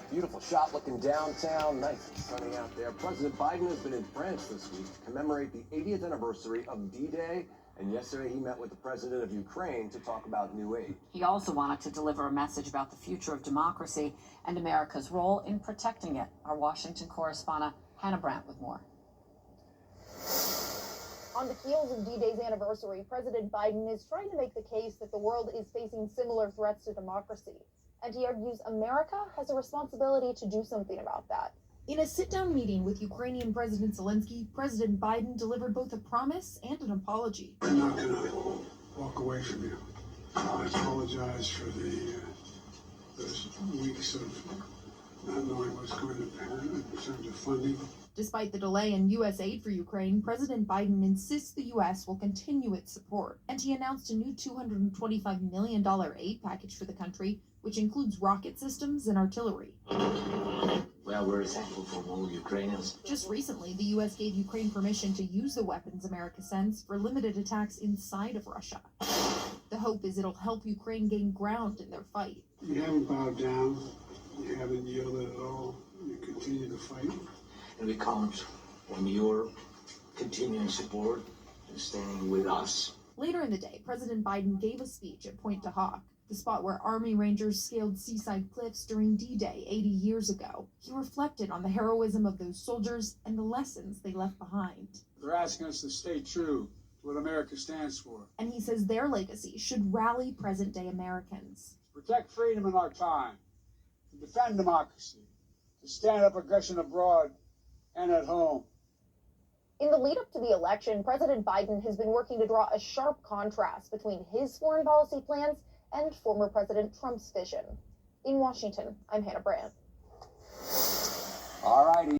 Beautiful shot looking downtown. Nice and sunny out there. President Biden has been in France this week to commemorate the 80th anniversary of D-Day. And yesterday he met with the president of Ukraine to talk about new aid. He also wanted to deliver a message about the future of democracy and America's role in protecting it. Our Washington correspondent, Hannah Brandt, with more. On the heels of D-Day's anniversary, President Biden is trying to make the case that the world is facing similar threats to democracy. And he argues America has a responsibility to do something about that. In a sit-down meeting with Ukrainian President Zelensky, President Biden delivered both a promise and an apology. I'm not going to walk away from you. I apologize for those weeks of not knowing what's going to happen in terms of funding. Despite the delay in U.S. aid for Ukraine, President Biden insists the U.S. will continue its support, and he announced a new $225 million aid package for the country, which includes rocket systems and artillery. Well, we're thankful for all Ukrainians. Just recently, the U.S. gave Ukraine permission to use the weapons America sends for limited attacks inside of Russia. The hope is it'll help Ukraine gain ground in their fight. You haven't bowed down. You haven't yielded at all. You continue to fight. And we count on your continuing support and standing with us. Later in the day, President Biden gave a speech at Pointe du Hoc, the spot where Army Rangers scaled seaside cliffs during D-Day 80 years ago. He reflected on the heroism of those soldiers and the lessons they left behind. They're asking us to stay true to what America stands for. And he says their legacy should rally present-day Americans. Protect freedom in our time, to defend democracy, to stand up aggression abroad and at home. In the lead up to the election, President Biden has been working to draw a sharp contrast between his foreign policy plans and former President Trump's vision. In Washington, I'm Hannah Brandt.